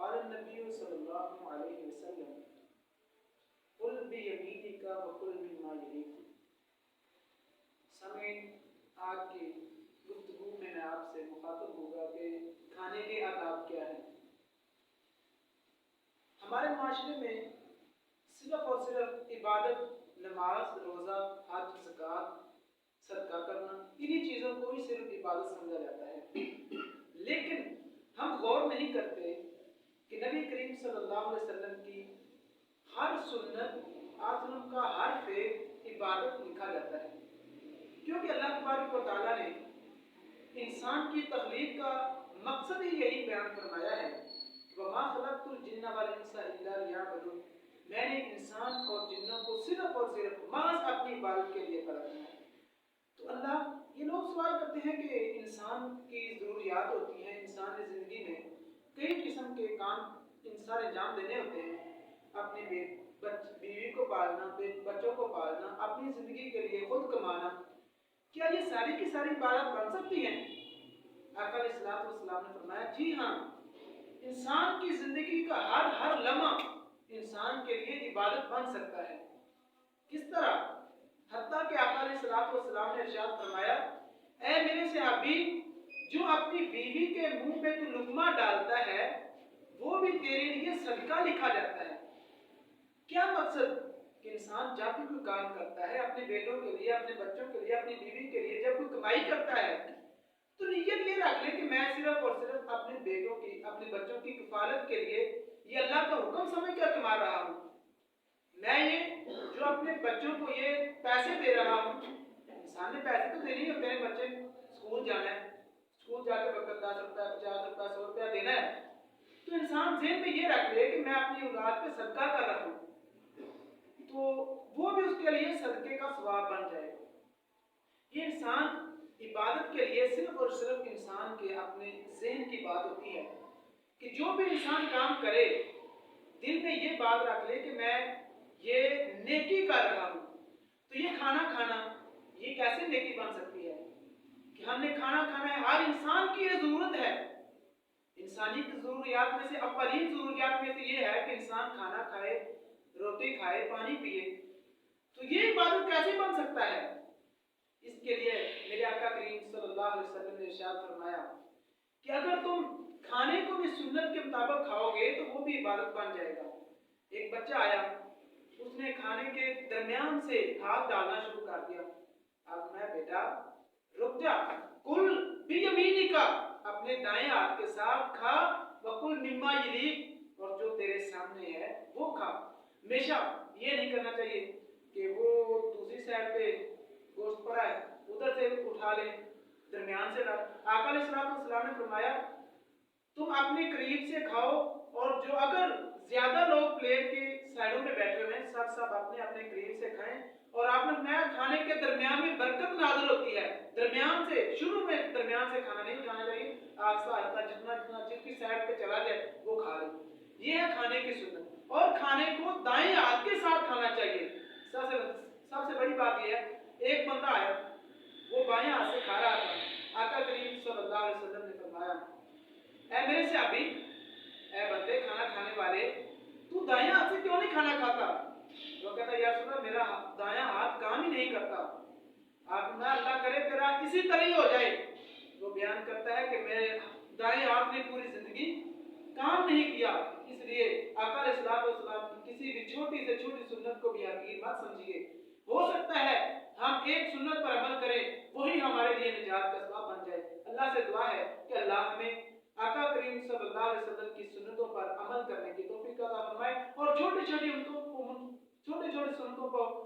قال النبی صلی اللہ علیہ وسلم قل بیمینک وکل مما یلیک۔ سامعین، آج کی گفتگو میں آپ سے مخاطب ہوگا کہ کھانے کے آداب کیا ہیں۔ ہمارے معاشرے میں صرف اور صرف عبادت، نماز، روزہ، حج، زکوٰۃ، صدقہ کرنا، انہی چیزوں کو ہی صرف عبادت سمجھا جاتا ہے، لیکن ہم غور نہیں کرتے کہ نبی کریم صلی اللہ علیہ وسلم کی ہر سنت، آسلم کا ہر فعل عبادت لکھا جاتا ہے، کیونکہ اللہ تبارک و تعالیٰ نے انسان کی تخلیق کا مقصد ہی یہی بیان فرمایا ہے، وَمَا خَلَقْتُ الْجِنَّ وَالْإِنسَ إِلَّا لِيَعْبُدُونِ۔ میں نے انسان اور جنوں کو صرف اور صرف محض اپنی عبادت کے لیے پیدا کیا ہے۔ تو اللہ، یہ لوگ سوال کرتے ہیں کہ انسان کی ضروریات ہوتی ہیں، انسان کی زندگی میں کئی قسم کے کام انسان انجام دینے ہوتے ہیں، اپنی بیوی کو پالنا، بچوں کو پالنا، اپنی زندگی کے لیے خود کمانا، کیا یہ ساری کی ساری عبادت بن سکتی ہیں؟ آقا علیہ الصلوۃ والسلام نے فرمایا جی ہاں، انسان کی زندگی کا ہر لمحہ انسان کے لیے عبادت بن سکتا ہے۔ کس طرح؟ حتیٰ کہ آقا علیہ الصلوۃ والسلام نے ارشاد فرمایا، اے میرے صحابی، جو اپنی بیوی کے منہ پہ تو لقمہ ڈالتا ہے وہ بھی تیرے لیے صدقہ لکھا جاتا ہے۔ کیا مقصد؟ کہ انسان جب بھی کوئی کام کرتا ہے اپنے بیٹوں کے لیے، اپنے بچوں کے لیے، اپنی بیوی کے لیے، جب کوئی کمائی کرتا ہے تو نیت یہ رکھ لے کہ میں صرف اور صرف اپنے بیٹوں کی، اپنے بچوں کی کفالت کے لیے یہ اللہ کا حکم سمجھ کر کما رہا ہوں۔ میں یہ جو اپنے بچوں کو یہ پیسے دے رہا ہوں، انسان نے پیسے تو دینے ہوتے ہیں، بچے اسکول جانا ہے، اسکول جا کے وقت 10 روپیہ، 50 روپیہ، 100 روپیہ دینا ہے، تو انسان ذہن میں یہ رکھ لے کہ میں اپنی اولاد پہ صدقہ کر رہا ہوں، تو وہ بھی اس کے لیے صدقے کا ثواب بن جائے گا۔ یہ انسان عبادت کے لیے صرف اور صرف انسان کے اپنے ذہن کی بات ہوتی ہے کہ جو بھی انسان کام کرے دل میں یہ بات رکھ لے کہ میں یہ نیکی کر رہا ہوں۔ تو یہ کھانا کھانا، یہ کیسے نیکی بن سکتی ہے کہ ہم نے کھانا کھانا ہے؟ ہر انسان کی یہ ضرورت ہے، انسانی ضروریات میں سے اولین ضروریات میں سے یہ ہے کہ انسان کھانا کھائے، روٹی کھائے، پانی پیے، تو یہ عبادت کیسے بن سکتا ہے؟ اس کے لیے میرے آقا کریم صلی اللہ علیہ وسلم نے ارشاد فرمایا کہ اگر تم کھانے کو بھی سنت کے مطابق کھاؤ گے تو وہ بھی عبادت بن جائے گا۔ ایک بچہ آیا، اس نے کھانے کے درمیان سے ہاتھ ڈالنا شروع کر دیا۔ اب میں بیٹا رک جا، کل بیمینک، اپنے دائیں ہاتھ کے ساتھ کھا، وکل مما یلیک، اور جو تیرے سامنے ہے وہ کھا۔ ہمیشہ یہ نہیں کرنا چاہیے کہ وہ دوسری سائڈ پہ گوشت پڑا ہے ادھر سے اٹھا لیں، درمیان سے رکھ۔ آقا علیہ السلام نے فرمایا تم اپنے قریب سے کھاؤ، اور جو اگر زیادہ لوگ پلیٹ کی سائڈوں میں بیٹھے ہوئے ہیں سب اپنے اپنے قریب سے کھائیں، اور آپ نے فرمایا کھانے کے درمیان میں برکت نازل ہوتی ہے، درمیان سے، شروع میں درمیان سے کھانا نہیں کھانا چاہیے، آہستہ آہستہ جتنا جس کی سائڈ پہ چلا جائے وہ کھا لے۔ یہ ہے کھانے کی سنت، اور کھانے کو دائیں ہاتھ کے ساتھ کھانا چاہیے۔ سب سے بڑی بات یہ ہے، ایک بندہ آیا، وہ بائیں ہاتھ سے کھا رہا تھا، آقا کریم صلی اللہ علیہ وسلم نے فرمایا اے میرے صحابی، اے بندے کھانا کھانے والے، تو دائیں ہاتھ سے کیوں نہیں کھانا کھاتا؟ وہ کہتا یا رسول اللہ میرا دایاں ہاتھ کام ہی نہیں کرتا۔ آپ نہ اللہ کرے تیرا اسی طرح ہی ہو جائے۔ وہ بیان کرتا ہے کہ میرے دائیں ہاتھ نے پوری زندگی کام نہیں کیا، اس لیے آقا علیہ السلام کی کسی بھی چھوٹی سے چھوٹی سنت کو بھی حقیر مت سمجھیے۔ ہو سکتا ہے ہم ایک سنت پر عمل کریں، وہی ہمارے لیے نجات کا سبب بن جائے۔ اللہ سے دعا ہے کہ اللہ ہمیں آقا کریم صلی اللہ علیہ وسلم کی سنتوں پر عمل کرنے کی توفیق عطا فرمائے، اور چھوٹی چھوٹی سنتوں کو